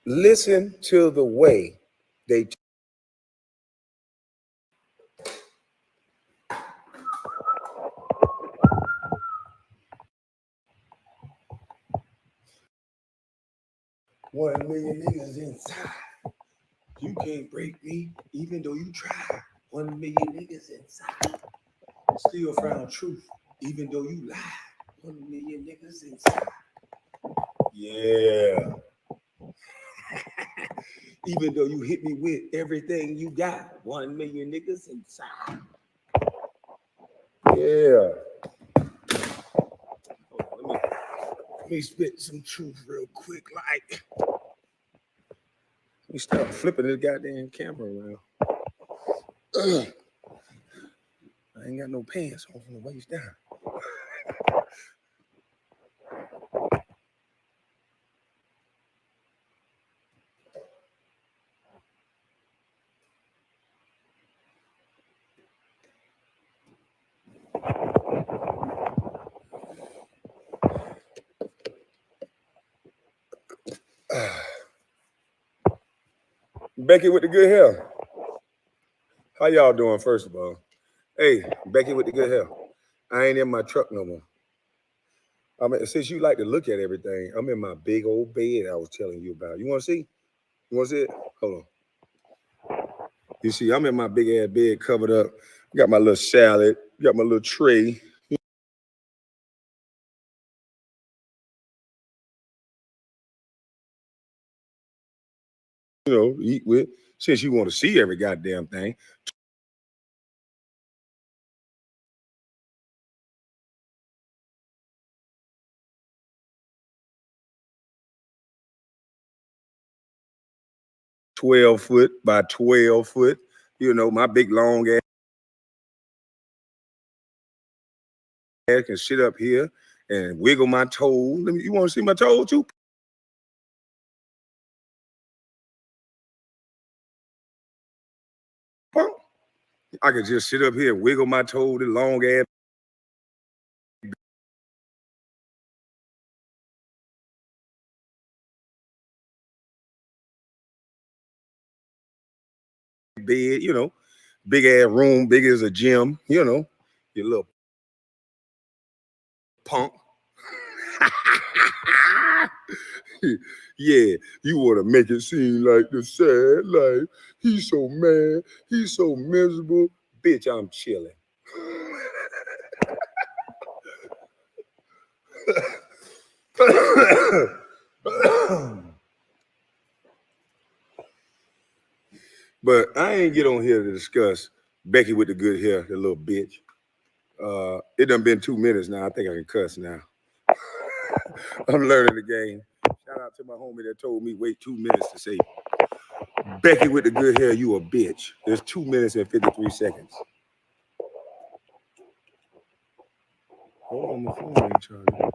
Listen to the way they $1 million niggas inside. You can't break me, even though you try. 1 million niggas inside. Still found truth, even though you lied. 1 million niggas inside. Yeah. Even though you hit me with everything you got. 1 million niggas inside. Yeah. Let me spit some truth real quick. Like, let me start flipping this goddamn camera around. I ain't got no pants on from the waist down. Becky with the good hair. How y'all doing, first of all? Hey, Becky with the good hair. I ain't in my truck no more. I mean, since you like to look at everything, I'm in my big old bed I was telling you about. You want to see? You want to see it? Hold on. You see, I'm in my big ass bed covered up. Got my little salad. Got my little tray. You know, eat with. Since you want to see every goddamn thing. $12 foot by 12 foot. You know, my big long ass can sit up here and wiggle my toes. You want to see my toes too? I could just sit up here and wiggle my toe, the long ass bed, you know, big ass room, big as a gym, you know, your little punk. Yeah, you want to make it seem like the sad life. He's so mad. He's so miserable. Bitch, I'm chilling. But I ain't get on here to discuss Becky with the good hair, the little bitch. It done been 2 minutes now. I think I can cuss now. I'm learning the game. Shout out to my homie that told me wait 2 minutes to say, Becky with the good hair, you a bitch. There's 2 minutes and 53 seconds. Hold on, my phone ain't charging.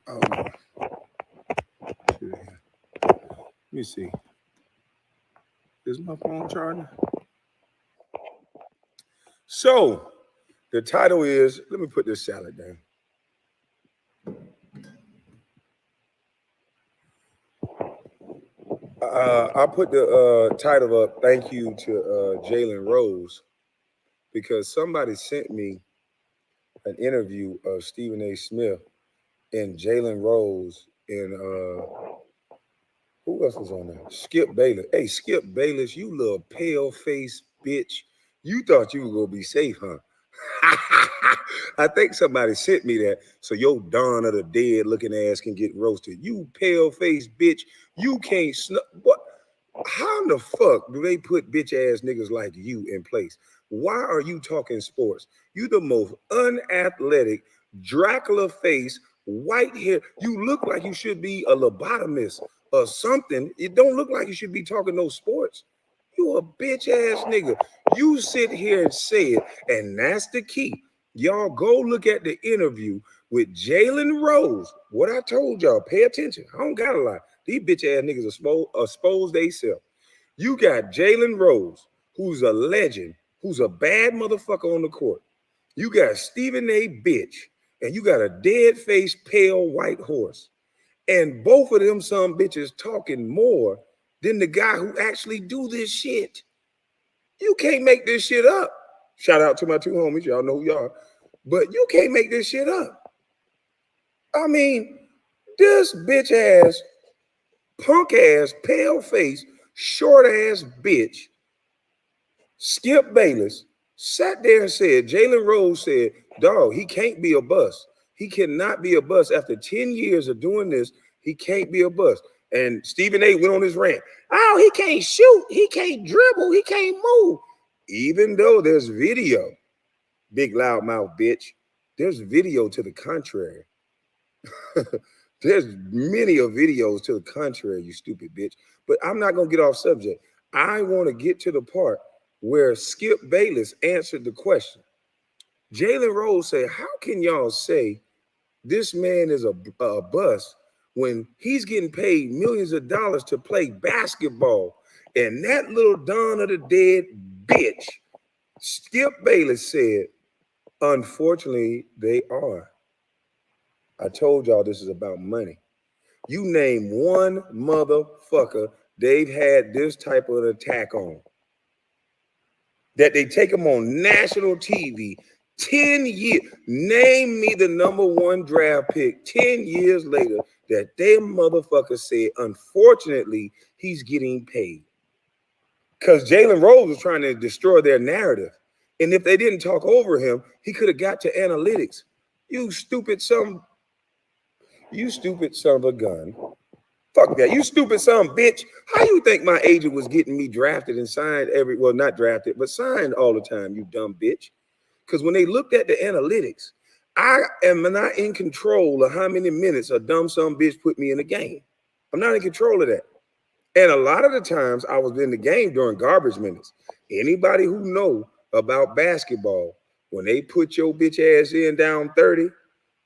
Oh no. Let me see. Is my phone charging? So the title is, let me put this salad down. I put the title up, thank you to Jalen Rose, because somebody sent me an interview of Stephen A. Smith and Jalen Rose and who else was on there? Skip Bayless. Hey, Skip Bayless, you little pale face bitch. You thought you were gonna be safe, huh? I think somebody sent me that so your Dawn of the Dead looking ass can get roasted. You pale face bitch. You can't what? How in the fuck do they put bitch ass niggas like you in place? Why are you talking sports? You the most unathletic, Dracula face, white hair. You look like you should be a lobotomist or something. It don't look like you should be talking no sports. You a bitch ass nigga. You sit here and say it, and that's the key. Y'all go look at the interview with Jalen Rose. What I told y'all, pay attention. I don't gotta lie. These bitch ass niggas expose themselves. You got Jalen Rose, who's a legend, who's a bad motherfucker on the court. You got Stephen A. Bitch, and you got a dead-faced pale white horse. And both of them some bitches talking more than the guy who actually do this shit. You can't make this shit up. Shout out to my two homies. Y'all know who y'all are. But you can't make this shit up. I mean, this bitch ass, punk ass, pale face, short ass bitch, Skip Bayless, sat there and said, Jalen Rose said, dog, he can't be a bust. He cannot be a bust. After 10 years of doing this, he can't be a bust. And Stephen A went on his rant. Oh, he can't shoot. He can't dribble. He can't move. Even though there's video, big loudmouth bitch, there's video to the contrary. There's many of videos to the contrary, you stupid bitch. But I'm not going to get off subject. I want to get to the part where Skip Bayless answered the question. Jalen Rose said, how can y'all say this man is a bust when he's getting paid millions of dollars to play basketball? And that little Dawn of the Dead bitch, Skip Bayless said, unfortunately, they are. I told y'all this is about money. You name one motherfucker they've had this type of attack on, that they take them on national TV 10 years. Name me the #1 draft pick 10 years later that they motherfucker said, unfortunately, he's getting paid. Because Jalen Rose was trying to destroy their narrative. And if they didn't talk over him, he could have got to analytics. You stupid son of a gun. Fuck that. You stupid son of a bitch. How you think my agent was getting me drafted and signed well, not drafted, but signed all the time, you dumb bitch? Because when they looked at the analytics, I am not in control of how many minutes a dumb son of a bitch put me in the game. I'm not in control of that. And a lot of the times I was in the game during garbage minutes. Anybody who know about basketball, when they put your bitch ass in down 30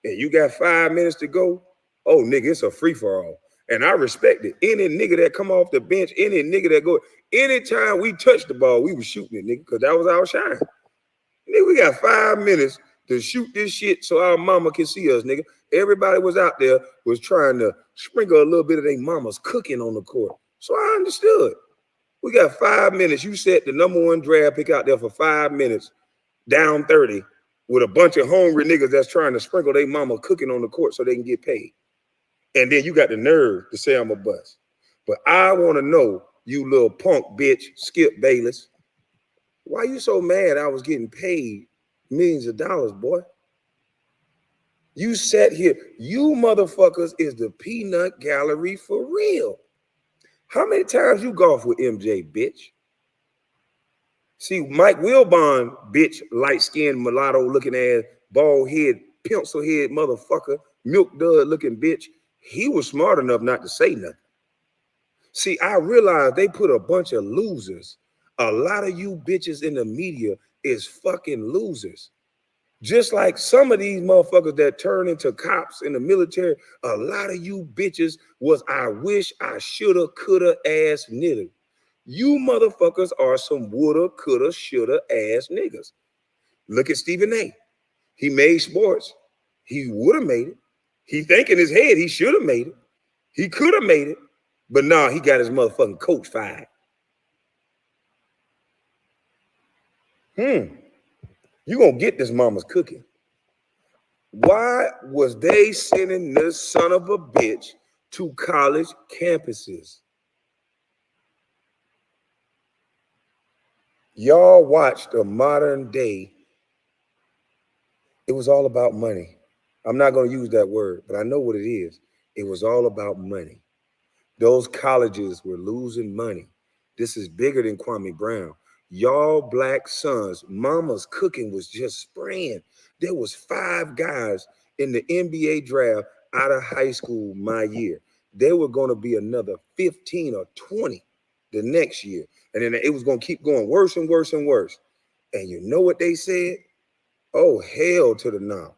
and you got 5 minutes to go, oh, nigga, it's a free-for-all. And I respect it. Any nigga that come off the bench, any nigga that go, anytime we touched the ball, we was shooting it, nigga, because that was our shine. Nigga, we got 5 minutes to shoot this shit so our mama can see us, nigga. Everybody was out there was trying to sprinkle a little bit of their mama's cooking on the court. So I understood. We got 5 minutes. You set the #1 draft pick out there for 5 minutes, down 30, with a bunch of hungry niggas that's trying to sprinkle their mama cooking on the court so they can get paid. And then you got the nerve to say I'm a bust. But I want to know, you little punk bitch, Skip Bayless, why you so mad I was getting paid millions of dollars, boy? You sat here. You motherfuckers is the peanut gallery for real. How many times you golf with MJ, bitch? See, Mike Wilbon, bitch, light-skinned, mulatto-looking ass, bald-head, pencil-head motherfucker, milk dud-looking bitch, he was smart enough not to say nothing. See, I realized they put a bunch of losers. A lot of you bitches in the media is fucking losers. Just like some of these motherfuckers that turn into cops in the military, a lot of you bitches was I wish I shoulda, coulda ass niggas. You motherfuckers are some woulda, coulda, shoulda ass niggas. Look at Stephen A. He made sports. He would have made it. He think in his head he should have made it. He could have made it. But nah, he got his motherfucking coach fired. You gonna get this mama's cooking. Why was they sending this son of a bitch to college campuses? Y'all watched a modern day. It was all about money. I'm not gonna use that word, but I know what it is. It was all about money. Those colleges were losing money. This is bigger than Kwame Brown. Y'all black sons, mama's cooking was just spraying. There was 5 guys in the NBA draft out of high school my year. There were going to be another 15 or 20 the next year. And then it was going to keep going worse and worse and worse. And you know what they said? Oh, hell to the no.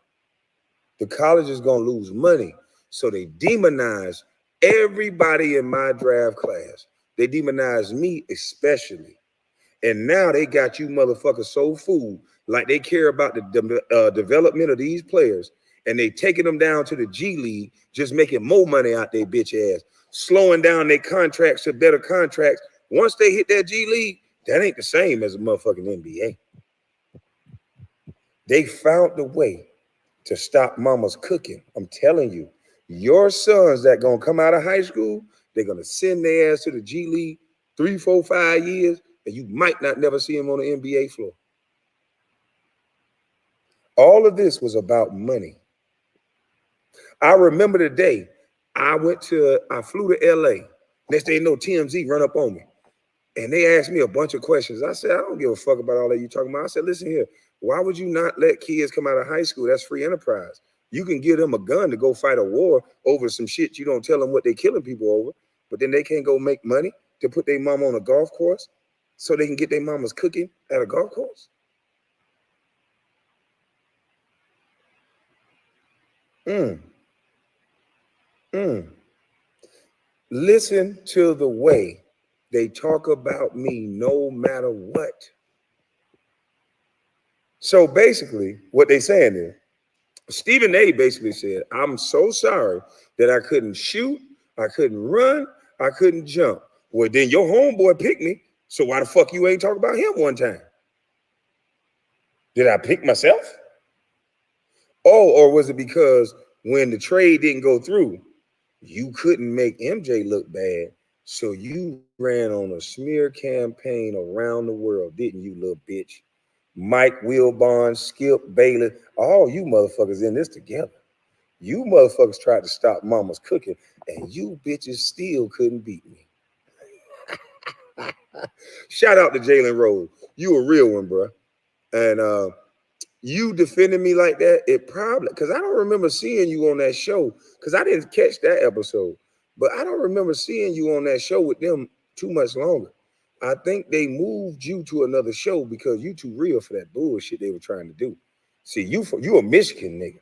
The college is going to lose money. So they demonized everybody in my draft class. They demonized me especially. And now they got you motherfuckers so fooled, like they care about the development of these players, and they taking them down to the G League, just making more money out their bitch ass, slowing down their contracts to better contracts. Once they hit that G League, that ain't the same as a motherfucking NBA. They found the way to stop mama's cooking. I'm telling you, your sons that gonna come out of high school, they're gonna send their ass to the G League 3, 4, 5 years, and you might not never see them on the NBA floor. All of this was about money. I remember the day I flew to LA. Next thing you know, TMZ run up on me. And they asked me a bunch of questions. I said, I don't give a fuck about all that you talking about. I said, listen here, why would you not let kids come out of high school? That's free enterprise. You can give them a gun to go fight a war over some shit. You don't tell them what they're killing people over, but then they can't go make money to put their mama on a golf course so they can get their mamas cooking at a golf course. Listen to the way they talk about me no matter what. So basically, what they saying is, Stephen A basically said, I'm so sorry that I couldn't shoot, I couldn't run, I couldn't jump. Well, then your homeboy picked me, so why the fuck you ain't talk about him one time? Did I pick myself? Oh, or was it because when the trade didn't go through, you couldn't make MJ look bad, so you ran on a smear campaign around the world, didn't you, little bitch? Mike Wilbon, Skip Bayless, all you motherfuckers in this together. You motherfuckers tried to stop mama's cooking, and you bitches still couldn't beat me. Shout out to Jalen Rose. You a real one, bro. And you defending me like that, it probably, because I don't remember seeing you on that show, because I didn't catch that episode, but I don't remember seeing you on that show with them too much longer. I think they moved you to another show because you too real for that bullshit they were trying to do. See, you a Michigan nigga.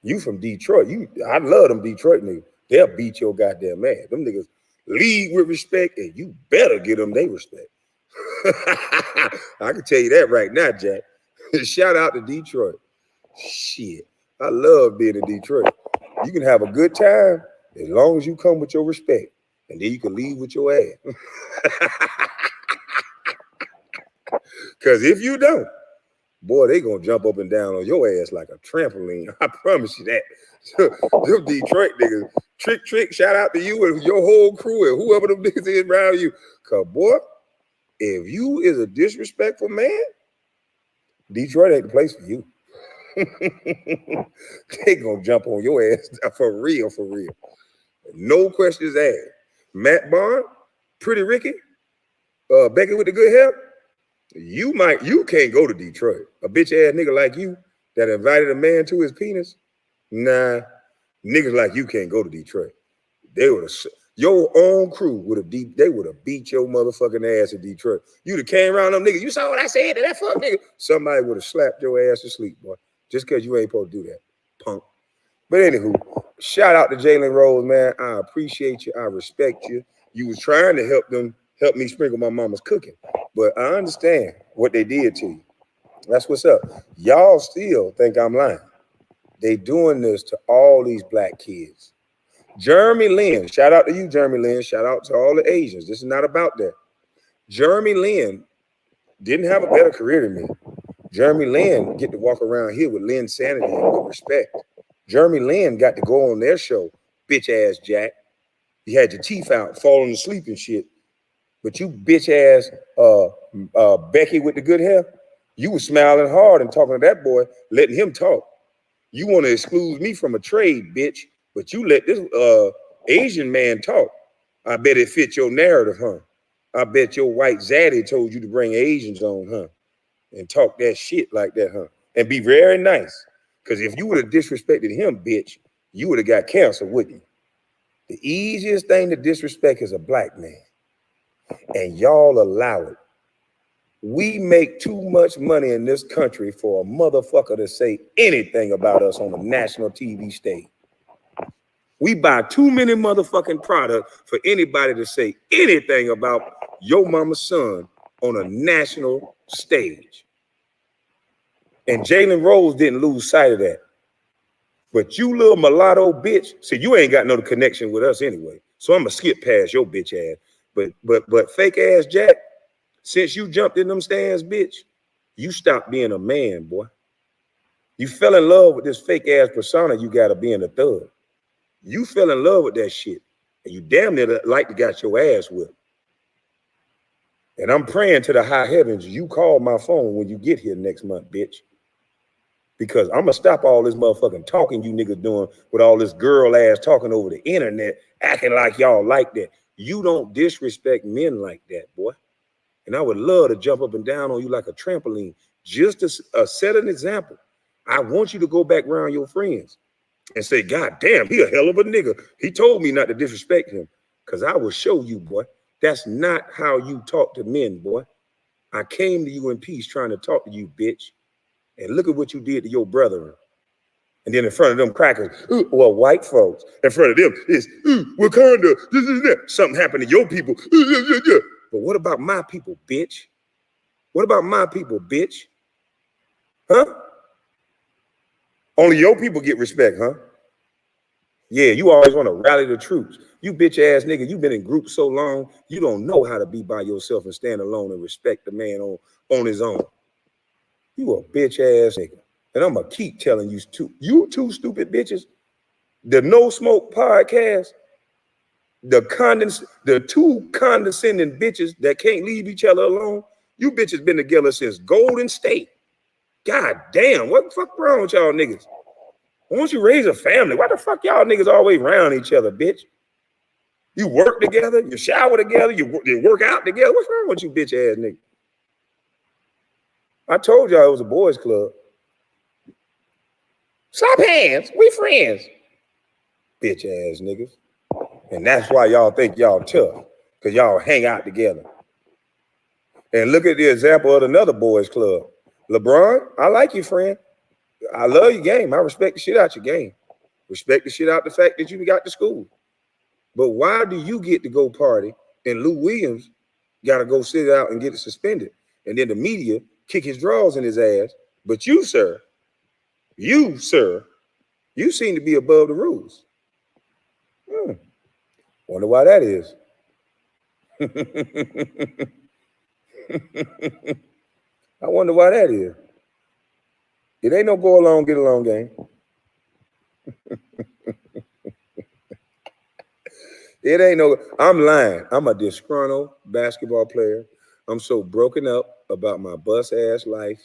You from Detroit. I love them Detroit niggas. They'll beat your goddamn ass. Them niggas lead with respect, and you better give them their respect. I can tell you that right now, Jack. Shout out to Detroit. Shit, I love being in Detroit. You can have a good time as long as you come with your respect, and then you can leave with your ass. Because if you don't, boy, they gonna jump up and down on your ass like a trampoline. I promise you that. Them Detroit niggas, trick, shout out to you and your whole crew and whoever them niggas is around you. Cause boy, if you is a disrespectful man, Detroit ain't the place for you. They gonna jump on your ass for real, for real. No questions asked. Matt Bond, Pretty Ricky, Becky with the good hair. You can't go to Detroit. A bitch ass nigga like you that invited a man to his penis. Nah, niggas like you can't go to Detroit. They would have, your own crew would have they would have beat your motherfucking ass in Detroit. You'd have came around them niggas. You saw what I said to that fuck nigga. Somebody would have slapped your ass to sleep, boy. Just because you ain't supposed to do that, punk. But anywho, shout out to Jalen Rose, man. I appreciate you. I respect you. You was trying to help me sprinkle my mama's cooking. But I understand what they did to you. That's what's up. Y'all still think I'm lying. They doing this to all these black kids. Jeremy Lin, shout out to you, Jeremy Lin. Shout out to all the Asians. This is not about that. Jeremy Lin didn't have a better career than me. Jeremy Lin get to walk around here with Lin Sanity and with respect. Jeremy Lin got to go on their show, bitch ass Jack. You had your teeth out, falling asleep and shit. But you bitch ass Becky with the good hair, you was smiling hard and talking to that boy, letting him talk. You want to exclude me from a trade, bitch, but you let this Asian man talk. I bet it fit your narrative, huh? I bet your white zaddy told you to bring Asians on, huh? And talk that shit like that, huh? And be very nice. Because if you would have disrespected him, bitch, you would have got canceled, wouldn't you? The easiest thing to disrespect is a black man. And y'all allow it. We make too much money in this country for a motherfucker to say anything about us on a national TV stage. We buy too many motherfucking products for anybody to say anything about your mama's son on a national stage. And Jalen Rose didn't lose sight of that. But you little mulatto bitch, see, you ain't got no connection with us anyway. So I'm gonna skip past your bitch ass. But fake ass Jack, since you jumped in them stands, bitch, you stopped being a man, boy. You fell in love with this fake ass persona you got of being a thug. You fell in love with that shit. And you damn near like to got your ass whipped. And I'm praying to the high heavens, you call my phone when you get here next month, bitch. Because I'm gonna stop all this motherfucking talking you niggas doing with all this girl ass talking over the internet, acting like y'all like that. You don't disrespect men like that, boy. And I would love to jump up and down on you like a trampoline, just to set an example. I want you to go back around your friends and say, God damn, he a hell of a nigga. He told me not to disrespect him. Because I will show you, boy, that's not how you talk to men, boy. I came to you in peace trying to talk to you, bitch. And look at what you did to your brethren. And then in front of them crackers, well, white folks, in front of them is Wakanda, this. Something happened to your people. But what about my people, bitch? What about my people, bitch? Huh? Only your people get respect, huh? Yeah, you always want to rally the troops. You bitch ass nigga, you've been in groups so long, you don't know how to be by yourself and stand alone and respect the man on his own. You a bitch ass nigga. And I'm gonna keep telling you two stupid bitches, the No Smoke podcast, the two condescending bitches that can't leave each other alone. You bitches been together since Golden State. God damn, what the fuck wrong with y'all niggas? Why don't you raise a family? Why the fuck y'all niggas always around each other, bitch? You work together, you shower together, you work out together. What's wrong with you bitch ass niggas? I told y'all it was a boys club. Slap hands, we friends. Bitch ass niggas. And that's why y'all think y'all tough, because y'all hang out together. And look at the example of another boys club. Lebron, I like you, friend. I love your game. I respect the shit out your game. Respect the shit out the fact that you got to school. But why do you get to go party and Lou Williams got to go sit out and get it suspended? And then the media kick his drawers in his ass. But you, sir, you seem to be above the rules. Wonder why that is. I wonder why that is. It ain't no go along, get along game. It ain't no, I'm lying. I'm a disgruntled basketball player. I'm so broken up about my bus ass life.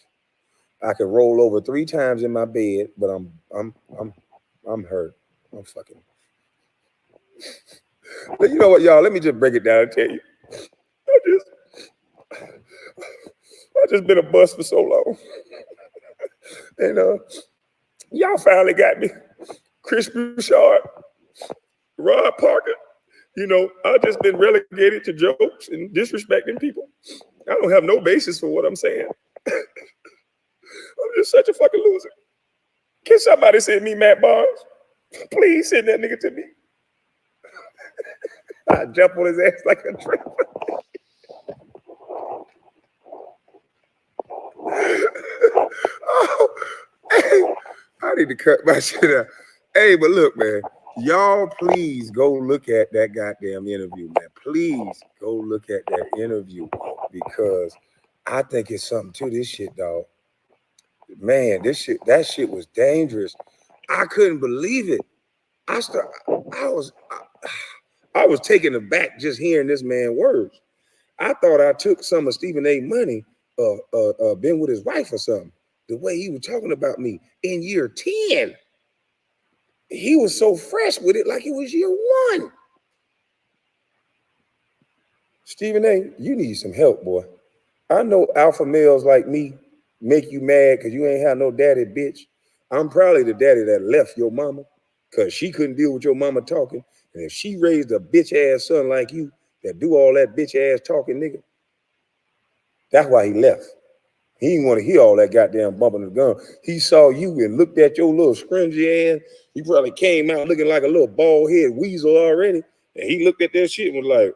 I can roll over 3 times in my bed, but I'm hurt. I'm fucking. But you know what, y'all? Let me just break it down and tell you. I just been a bust for so long. And y'all finally got me. Chris Bouchard, Rod Parker. You know, I've just been relegated to jokes and disrespecting people. I don't have no basis for what I'm saying. I'm just such a fucking loser. Can somebody send me Matt Barnes? Please send that nigga to me. I jump on his ass like a tramp. Oh, hey, I need to cut my shit out. Hey, but look, man, y'all please go look at that goddamn interview, man. Please go look at that interview, because I think it's something to this shit, dog. Man, that shit was dangerous. I couldn't believe it. I was taken aback just hearing this man's words. I thought I took some of Stephen A. money, been with his wife or something. The way he was talking about me in year 10. He was so fresh with it like it was year 1. Stephen A., you need some help, boy. I know alpha males like me make you mad because you ain't have no daddy, bitch. I'm probably the daddy that left your mama because she couldn't deal with your mama talking. And if she raised a bitch ass son like you that do all that bitch ass talking, nigga, that's why he left. He didn't want to hear all that goddamn bumping the gun. He saw you and looked at your little scrungy ass. You probably came out looking like a little bald head weasel already. And he looked at that shit and was like,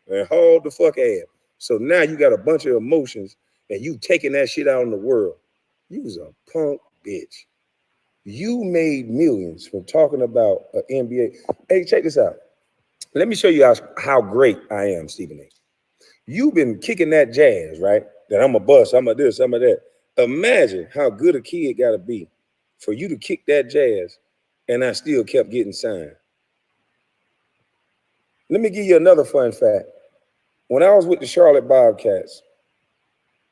and hauled the fuck ass. So now you got a bunch of emotions and you taking that shit out in the world. You was a punk bitch. You made millions from talking about an NBA. Hey, check this out. Let me show you how great I am, Stephen A. You've been kicking that jazz, right? That I'm a bust, I'm a this, I'm a that. Imagine how good a kid got to be for you to kick that jazz and I still kept getting signed. Let me give you another fun fact. When I was with the Charlotte Bobcats,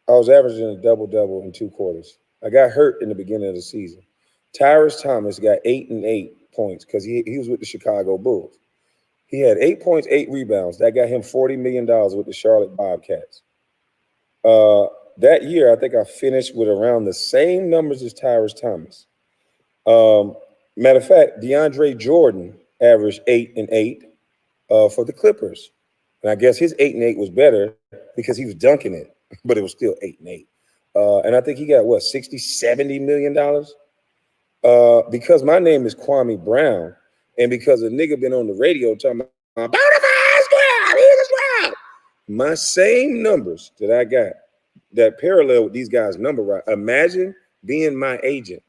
I was averaging a double-double in 2 quarters. I got hurt in the beginning of the season. Tyrus Thomas got 8 and 8 points because he was with the Chicago Bulls. He had 8 points, 8 rebounds. That got him $40 million with the Charlotte Bobcats. That year, I think I finished with around the same numbers as Tyrus Thomas. Matter of fact, DeAndre Jordan averaged 8 and 8 for the Clippers. And I guess his 8 and 8 was better because he was dunking it, but it was still 8 and 8. And I think he got what, $60, $70 million? Because my name is Kwame Brown, and because a nigga been on the radio talking about my same numbers that I got that parallel with these guys' number right. Imagine being my agent,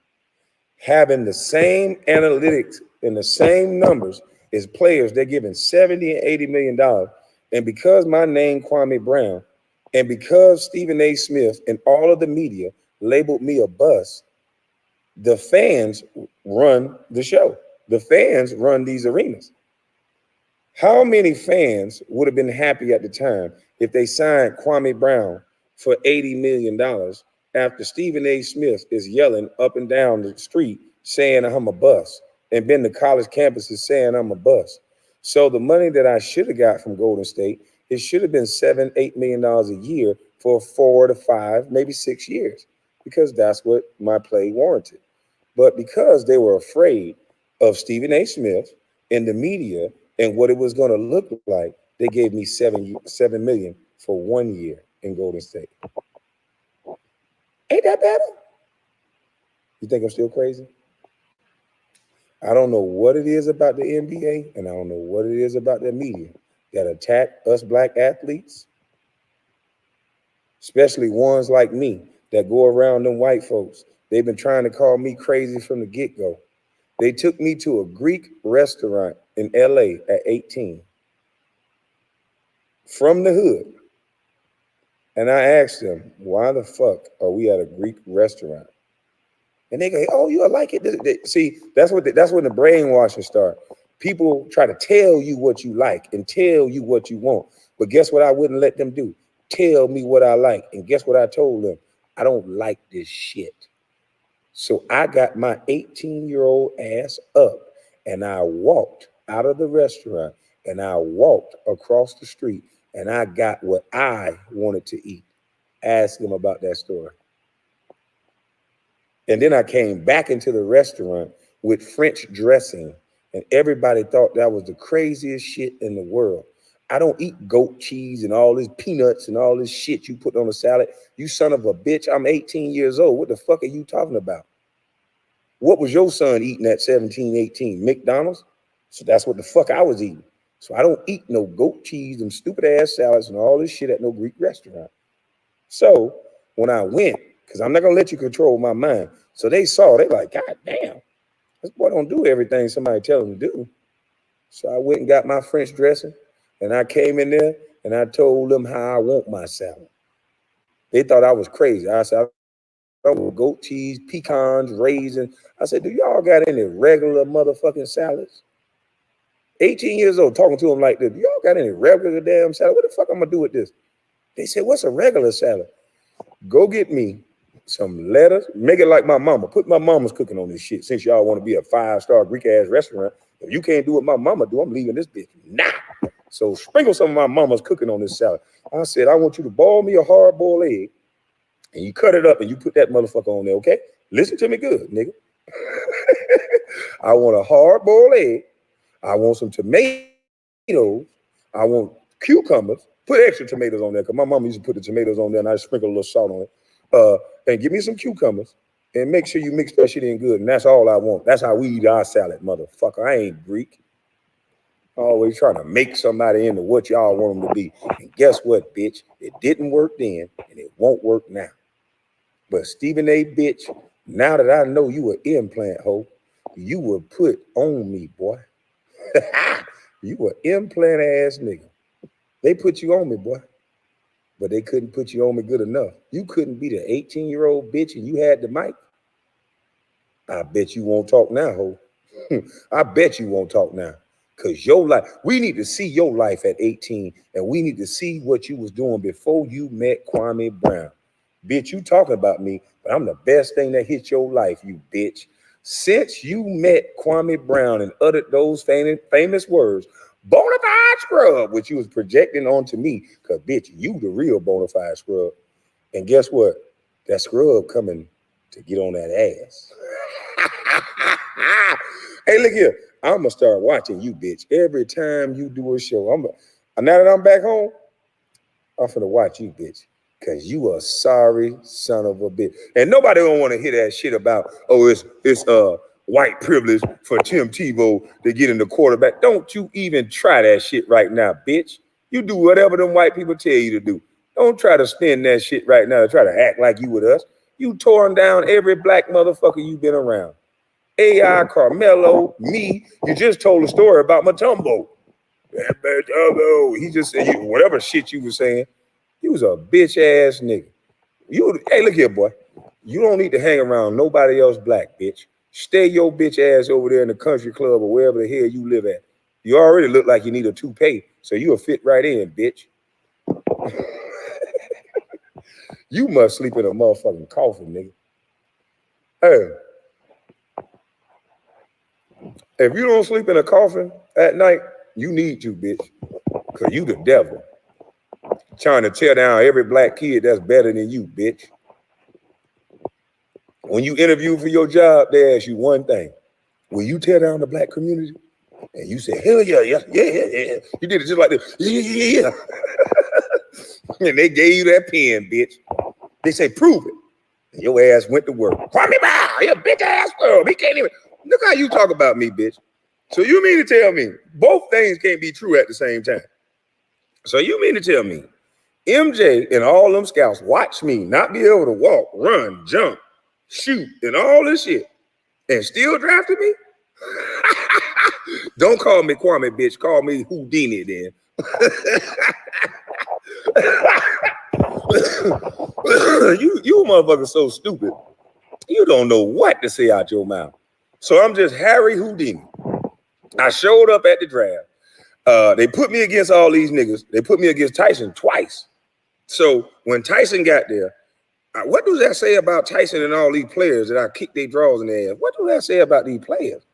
having the same analytics and the same numbers as players. They're giving $70 and $80 million. And because my name Kwame Brown, and because Stephen A. Smith and all of the media labeled me a bust, the fans run the show. The fans run these arenas. How many fans would have been happy at the time if they signed Kwame Brown for $80 million after Stephen A. Smith is yelling up and down the street saying I'm a bust and been to college campuses saying I'm a bust? So the money that I should have got from Golden State, it should have been $7, $8 million a year for 4 to 5, maybe 6 years, because that's what my play warranted. But because they were afraid of Stephen A. Smith and the media and what it was going to look like, they gave me $7 million for 1 year in Golden State. Ain't that better? You think I'm still crazy? I don't know what it is about the NBA, and I don't know what it is about the media that attack us black athletes, especially ones like me that go around them white folks. They've been trying to call me crazy from the get-go. They took me to a Greek restaurant in LA at 18 from the hood. And I asked them, why the fuck are we at a Greek restaurant? And they go, oh, you like it? See, that's when the brainwashing starts. People try to tell you what you like and tell you what you want. But guess what I wouldn't let them do? Tell me what I like. And guess what I told them? I don't like this shit. So I got my 18-year-old ass up and I walked out of the restaurant and I walked across the street and I got what I wanted to eat. Ask them about that story. And then I came back into the restaurant with French dressing and everybody thought that was the craziest shit in the world. I don't eat goat cheese and all this peanuts and all this shit you put on a salad. You son of a bitch, I'm 18 years old. What the fuck are you talking about? What was your son eating at 17, 18? McDonald's? So that's what the fuck I was eating. So I don't eat no goat cheese and stupid ass salads and all this shit at no Greek restaurant. So when I went, because I'm not going to let you control my mind. So they saw, they like, God damn, this boy don't do everything somebody tell him to do. So I went and got my French dressing and I came in there and I told them how I want my salad. They thought I was crazy. I said, I want goat cheese, pecans, raisins. I said, do y'all got any regular motherfucking salads? 18 years old, talking to them like this. Do y'all got any regular damn salad? What the fuck I'm gonna do with this? They said, what's a regular salad? Go get me some lettuce, make it like my mama. Put my mama's cooking on this shit. Since y'all want to be a 5-star Greek ass restaurant, if you can't do what my mama do, I'm leaving this bitch now. So sprinkle some of my mama's cooking on this salad. I said, I want you to boil me a hard-boiled egg, and you cut it up and you put that motherfucker on there, okay? Listen to me good, nigga. I want a hard-boiled egg. I want some tomatoes. I want cucumbers. Put extra tomatoes on there because my mama used to put the tomatoes on there and I sprinkle a little salt on it. And give me some cucumbers and make sure you mix that shit in good. And that's all I want. That's how we eat our salad, motherfucker. I ain't Greek. Always trying to make somebody into what y'all want them to be. And guess what, bitch? It didn't work then, and it won't work now. But Stephen A. bitch, now that I know you an implant hoe, you were put on me, boy. You an implant ass nigga. They put you on me, boy. But they couldn't put you on me good enough. You couldn't be the 18-year-old bitch and you had the mic. I bet you won't talk now, ho. I bet you won't talk now. Because your life, we need to see your life at 18, and we need to see what you was doing before you met Kwame Brown. Bitch, you talking about me, but I'm the best thing that hit your life, you bitch. Since you met Kwame Brown and uttered those famous words, bona fide scrub, which you was projecting onto me, because bitch, you the real bona fide scrub. And guess what? That scrub coming to get on that ass. Hey, look here. I'm gonna start watching you, bitch. Every time you do a show, now that I'm back home, I'm finna watch you, bitch. Cause you a sorry son of a bitch. And nobody don't want to hear that shit about, oh, it's white privilege for Tim Tebow to get in the quarterback. Don't you even try that shit right now, bitch. You do whatever them white people tell you to do. Don't try to spin that shit right now to try to act like you with us. You torn down every black motherfucker you've been around. AI, Carmelo, me. You just told a story about Matumbo. He just said whatever shit you was saying. You was a bitch ass nigga. Hey, look here, boy. You don't need to hang around nobody else black, bitch. Stay your bitch ass over there in the country club or wherever the hell you live at. You already look like you need a toupee, so you'll fit right in, bitch. You must sleep in a motherfucking coffin, nigga. Hey. If you don't sleep in a coffin at night, you need to, bitch. Because you the devil. Trying to tear down every black kid that's better than you, bitch. When you interview for your job, they ask you one thing. Will you tear down the black community? And you say, hell yeah, yeah, yeah, yeah, yeah. You did it just like this. Yeah, yeah, yeah. And they gave you that pen, bitch. They say, prove it. And your ass went to work. Kwame Brown, you bitch ass world. He can't even. Look how you talk about me, bitch. So you mean to tell me both things can't be true at the same time? So you mean to tell me MJ and all them scouts watch me not be able to walk, run, jump, shoot, and all this shit, and still drafted me? Don't call me Kwame, bitch. Call me Houdini then. you motherfuckers so stupid. You don't know what to say out your mouth. So I'm just Harry Houdini. I showed up at the draft. They put me against all these niggas. They put me against Tyson twice. So when Tyson got there, what does that say about Tyson and all these players that I kicked their draws in their ass? What does that say about these players?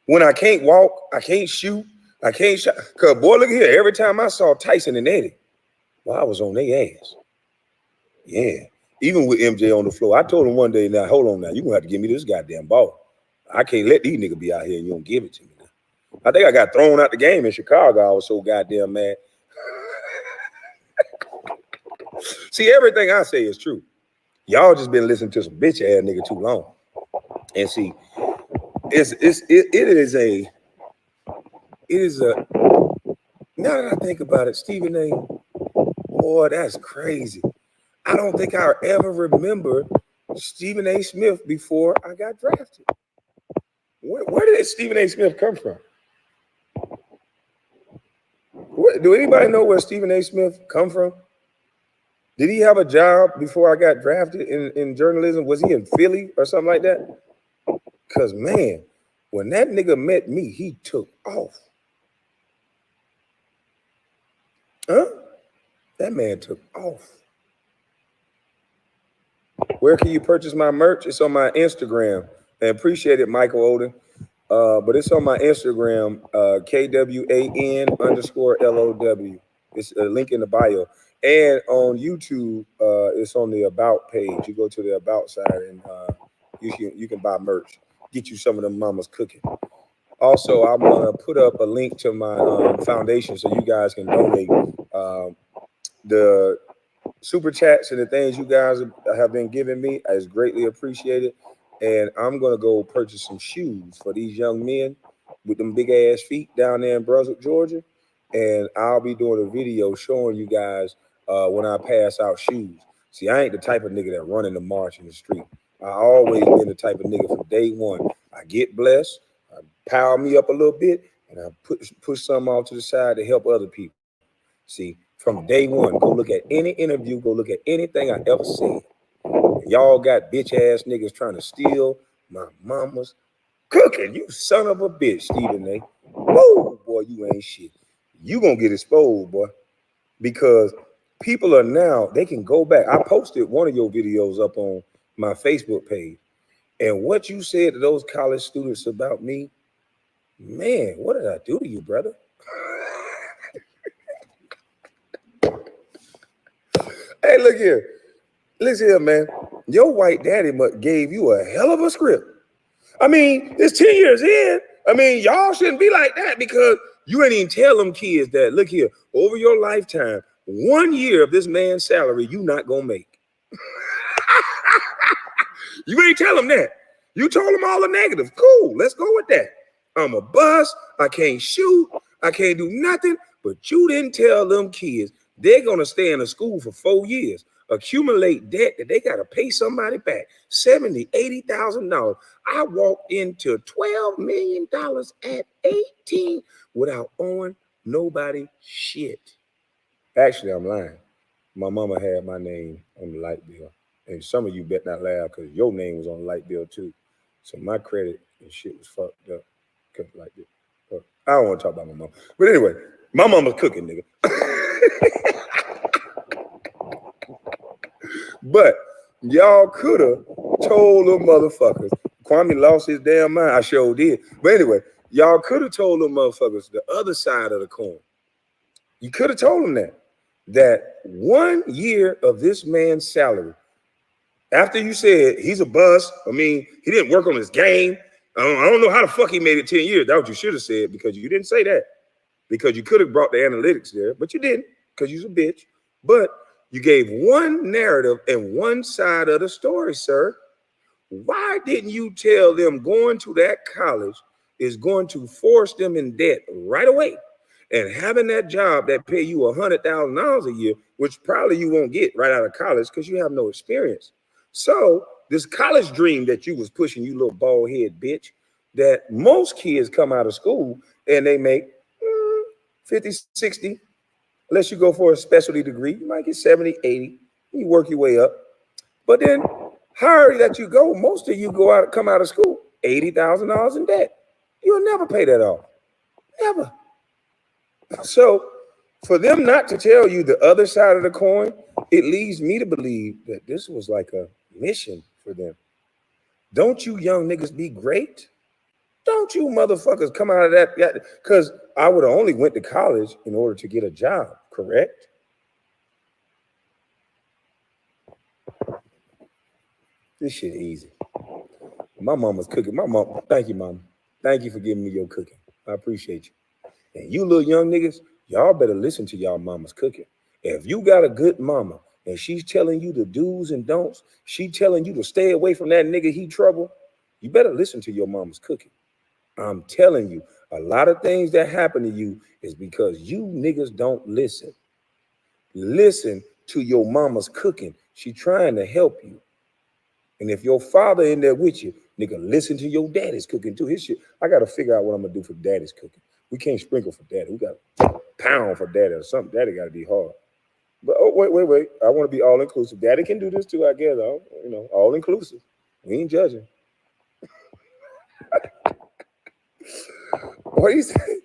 When I can't walk, I can't shoot, I can't shot. Cause boy, look here. Every time I saw Tyson and Eddie, well, I was on their ass. Yeah. Even with MJ on the floor, I told him one day, now hold on now, you're gonna have to give me this goddamn ball. I can't let these niggas be out here and you don't give it to me now. I think I got thrown out the game in Chicago. I was so goddamn mad. See, everything I say is true. Y'all just been listening to some bitch ass nigga too long. And see, it is a now that I think about it, Stephen A, boy, that's crazy. I don't think I ever remember Stephen A. Smith before I got drafted. Where did Stephen A. Smith come from? Do anybody know where Stephen A. Smith come from? Did he have a job before I got drafted in journalism? Was he in Philly or something like that? Because, man, when that nigga met me, he took off. Huh? That man took off. Where can you purchase my merch? It's on my Instagram. I appreciate it, Michael Oden. But it's on my Instagram, KWAN_LOW. It's a link in the bio. And on YouTube, it's on the About page. You go to the About side and you can buy merch. Get you some of them mamas cooking. Also, I'm gonna put up a link to my foundation so you guys can donate. The super chats and the things you guys have been giving me is greatly appreciated. And I'm gonna go purchase some shoes for these young men with them big ass feet down there in Brunswick, Georgia. And I'll be doing a video showing you guys when I pass out shoes. See, I ain't the type of nigga that run in the march in the street. I always been the type of nigga from day one. I get blessed, I power me up a little bit, and I push something off to the side to help other people. See, from day one, go look at any interview, go look at anything I ever said. Y'all got bitch ass niggas trying to steal my mama's cooking. You son of a bitch, Stephen A. Whoa, boy, you ain't shit. You gonna get exposed, boy, because people are now, they can go back. I posted one of your videos up on my Facebook page, and what you said to those college students about me, man, what did I do to you, brother? Hey, look here. Listen here, man. Your white daddy gave you a hell of a script. I mean, it's 10 years in. I mean, y'all shouldn't be like that because you ain't even tell them kids that, look here, over your lifetime, 1 year of this man's salary, you not gonna make. You ain't tell them that. You told them all the negatives. Cool, let's go with that. I'm a bust, I can't shoot, I can't do nothing, but you didn't tell them kids they're gonna stay in a school for 4 years, accumulate debt that they gotta pay somebody back, $70,000, $80,000. I walked into $12 million at 18 without owing nobody shit. Actually, I'm lying. My mama had my name on the light bill. And some of you bet not laugh because your name was on the light bill too. So my credit and shit was fucked up. Like this. But I don't want to talk about my mom. But anyway, my mama's cooking, nigga. But y'all could have told them motherfuckers. Kwame lost his damn mind. I sure did. But anyway, y'all could have told them motherfuckers the other side of the coin. You could have told them that 1 year of this man's salary, after you said he's a bust, I mean, he didn't work on his game. I don't know how the fuck he made it 10 years. That's what you should have said, because you didn't say that. Because you could have brought the analytics there, but you didn't, because you're a bitch. But you gave one narrative and one side of the story, sir. Why didn't you tell them going to that college is going to force them in debt right away? And having that job that pay you $100,000 a year, which probably you won't get right out of college because you have no experience. So this college dream that you was pushing, you little bald head bitch, that most kids come out of school and they make 50, 60, unless you go for a specialty degree, you might get 70, 80, you work your way up. But then higher that you go, most of you come out of school, $80,000 in debt. You'll never pay that off, never. So for them not to tell you the other side of the coin, it leads me to believe that this was like a mission for them. Don't you young niggas be great? Don't you motherfuckers come out of that? Because I would have only went to college in order to get a job, correct? This shit easy. My mama's cooking. My mom, thank you, mama. Thank you for giving me your cooking. I appreciate you. And you little young niggas, y'all better listen to y'all mama's cooking. If you got a good mama and she's telling you the do's and don'ts, she telling you to stay away from that nigga, he trouble, you better listen to your mama's cooking. I'm telling you, a lot of things that happen to you is because you niggas don't listen. Listen to your mama's cooking. She trying to help you. And if your father in there with you, nigga, listen to your daddy's cooking too. His shit, I got to figure out what I'm going to do for daddy's cooking. We can't sprinkle for daddy. We got to pound for daddy or something. Daddy got to be hard. But oh, wait. I want to be all inclusive. Daddy can do this too, I guess. You know, all inclusive. We ain't judging. What do you say?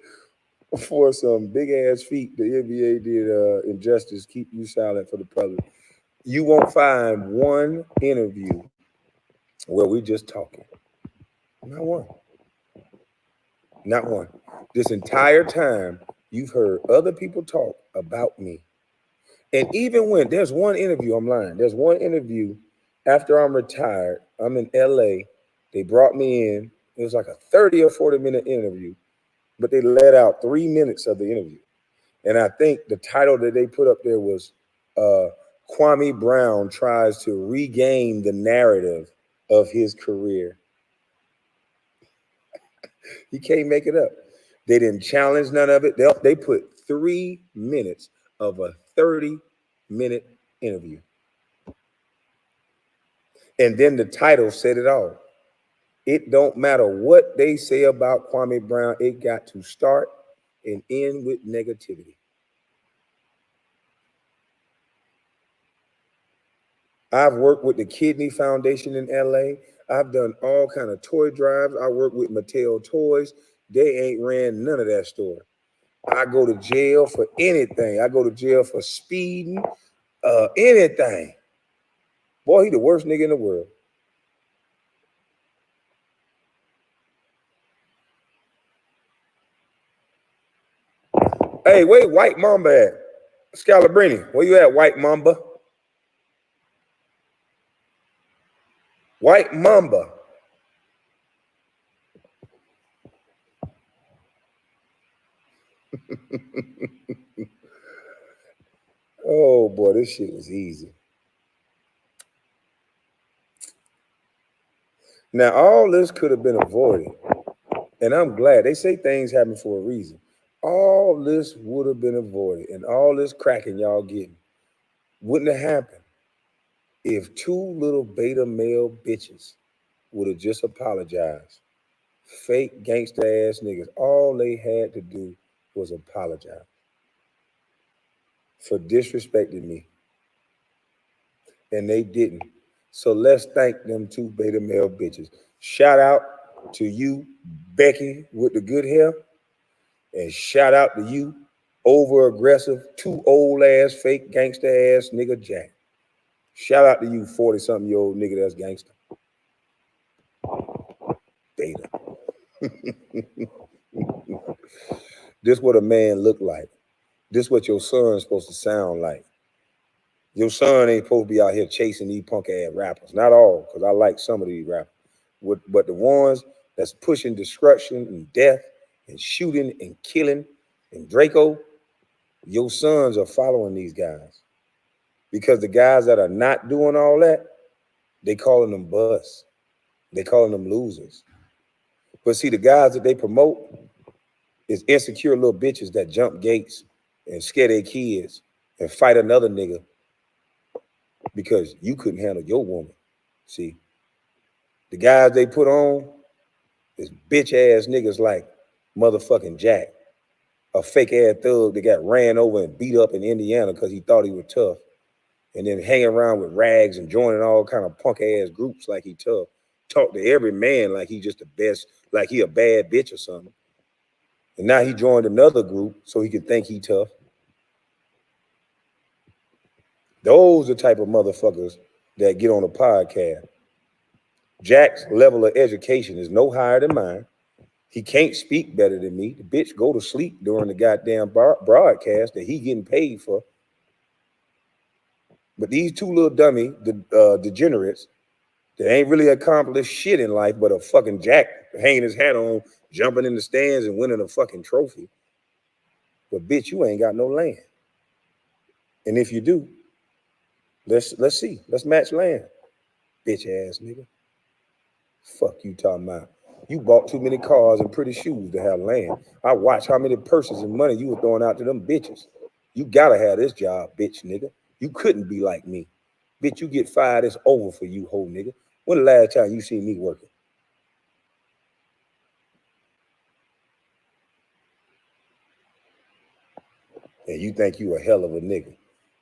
For some big ass feat, the NBA did injustice, keep you silent for the public. You won't find one interview where we just talking. Not one. Not one. This entire time, you've heard other people talk about me. And even when there's one interview, I'm lying. There's one interview after I'm retired. I'm in LA. They brought me in. It was like a 30 or 40-minute interview, but they let out 3 minutes of the interview. And I think the title that they put up there was Kwame Brown tries to regain the narrative of his career. You can't make it up. They didn't challenge none of it. They put 3 minutes of a 30-minute interview. And then the title said it all. It don't matter what they say about Kwame Brown. It got to start and end with negativity. I've worked with the Kidney Foundation in LA. I've done all kind of toy drives. I work with Mattel Toys. They ain't ran none of that store. I go to jail for anything. I go to jail for speeding, anything. Boy, he the worst nigga in the world. Hey, where White Mamba at? Scalabrini, where you at, White Mamba? White Mamba. Oh boy, this shit was easy. Now, all this could have been avoided. And I'm glad. They say things happen for a reason. All this would have been avoided. And all this cracking y'all getting wouldn't have happened if 2 little beta male bitches would have just apologized. Fake gangster ass niggas. All they had to do was apologize for disrespecting me. And they didn't. So let's thank them 2 beta male bitches. Shout out to you, Becky, with the good hair. And shout out to you, over aggressive, 2 old ass, fake gangster ass nigga Jack. Shout out to you, 40-something-year-old nigga that's gangster. Beta. This what a man look like. This what your son's supposed to sound like. Your son ain't supposed to be out here chasing these punk ass rappers. Not all, because I like some of these rappers. But the ones that's pushing destruction and death and shooting and killing and Draco, your sons are following these guys. Because the guys that are not doing all that, they calling them busts. They calling them losers. But see, the guys that they promote is insecure little bitches that jump gates and scare their kids and fight another nigga because you couldn't handle your woman. See, the guys they put on is bitch ass niggas like motherfucking Jack, a fake ass thug that got ran over and beat up in Indiana because he thought he was tough, and then hanging around with rags and joining all kind of punk ass groups like he tough. Talk to every man like he just the best, like he a bad bitch or something. And now he joined another group so he could think he tough. Those are the type of motherfuckers that get on a podcast. Jack's level of education is no higher than mine. He can't speak better than me. The bitch go to sleep during the goddamn broadcast that he getting paid for. But these 2 little dummy degenerates that ain't really accomplished shit in life but a fucking Jack hanging his hat on, jumping in the stands and winning a fucking trophy. But bitch, you ain't got no land. And if you do, let's see. Let's match land. Bitch ass nigga. Fuck you talking about. You bought too many cars and pretty shoes to have land. I watch how many purses and money you were throwing out to them bitches. You gotta have this job, bitch nigga. You couldn't be like me. Bitch, you get fired, it's over for you, whole nigga. When the last time you seen me working? And you think you a hell of a nigga.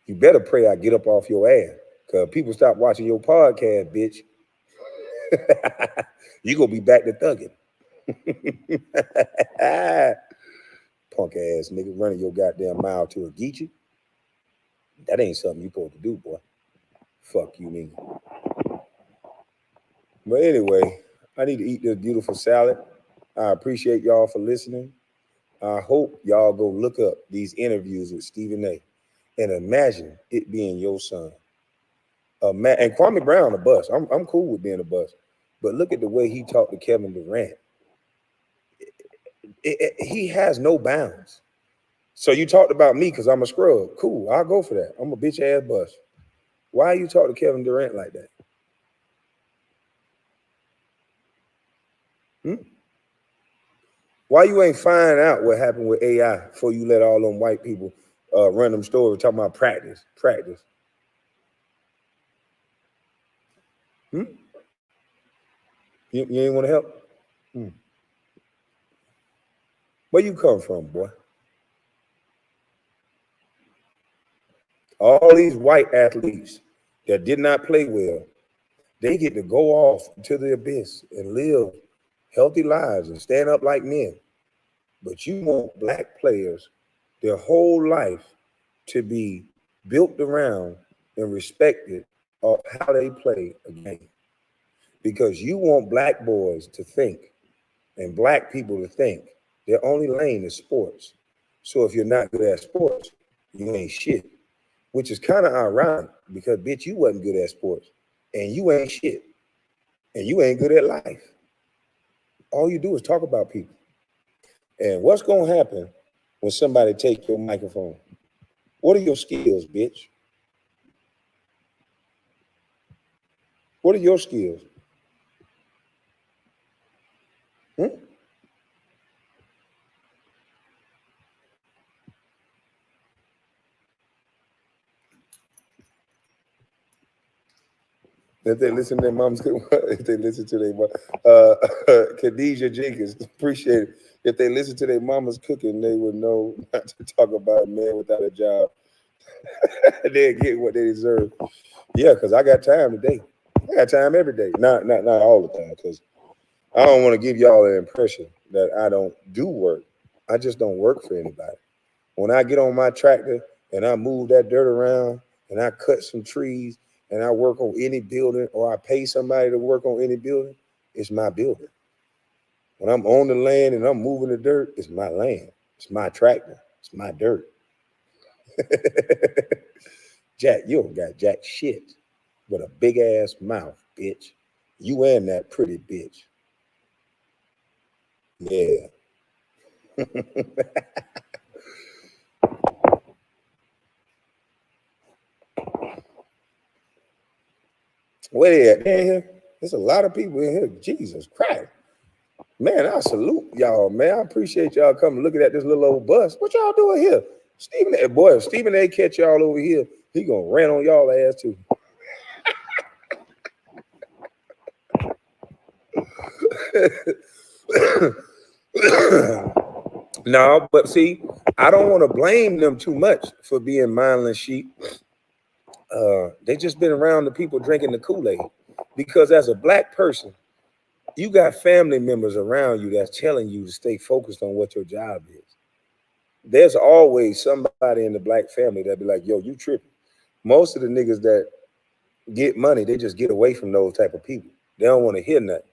You better pray I get up off your ass. Cause people stop watching your podcast, bitch. You gonna be back to thugging. Punk ass nigga running your goddamn mile to a Geechee. That ain't something you supposed to do, boy. Fuck you, nigga. But anyway, I need to eat this beautiful salad. I appreciate y'all for listening. I hope y'all go look up these interviews with Stephen A. and imagine it being your son. And Kwame Brown a bust. I'm cool with being a bust. But look at the way he talked to Kevin Durant. He has no bounds. So you talked about me because I'm a scrub. Cool, I'll go for that. I'm a bitch ass bust. Why you talk to Kevin Durant like that? Why you ain't find out what happened with AI before you let all them white people run them stories talking about practice? Hmm? You ain't want to help? Hmm. Where you come from, boy? All these white athletes that did not play well, they get to go off to the abyss and live healthy lives and stand up like men. But you want black players their whole life to be built around and respected of how they play a game. Because you want black boys to think and black people to think their only lane is sports. So if you're not good at sports, you ain't shit. Which is kind of ironic because bitch, you wasn't good at sports and you ain't shit and you ain't good at life. All you do is talk about people. And what's gonna happen when somebody takes your microphone? What are your skills, bitch? What are your skills? Hmm? If they listen to their moms, if they listen to their mom, Khadijah Jenkins, appreciate it. If they listen to their mama's cooking, they would know not to talk about a man without a job. They'll get what they deserve. Yeah, because I got time today. I got time every day. Not all the time, because I don't want to give y'all the impression that I don't do work. I just don't work for anybody. When I get on my tractor and I move that dirt around and I cut some trees and I work on any building or I pay somebody to work on any building, it's my building. When I'm on the land and I'm moving the dirt, it's my land. It's my tractor. It's my dirt. Jack, you don't got jack shit but a big ass mouth, bitch. You and that pretty bitch. Yeah. Where they at? Man, here. There's a lot of people in here. Jesus Christ. Man, I salute y'all, man. I appreciate y'all coming looking at this little old bus. What y'all doing here? Stephen A. Boy, if Stephen A. catch y'all over here, he gonna rant on y'all ass too. No, but see, I don't want to blame them too much for being mindless sheep. They just been around the people drinking the Kool-Aid. Because as a black person, you got family members around you that's telling you to stay focused on what your job is. There's always somebody in the black family that be like, yo, you tripping. Most of the niggas that get money, they just get away from those type of people. They don't want to hear nothing.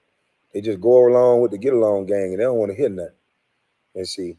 They just go along with the get along gang and they don't want to hear nothing. And see,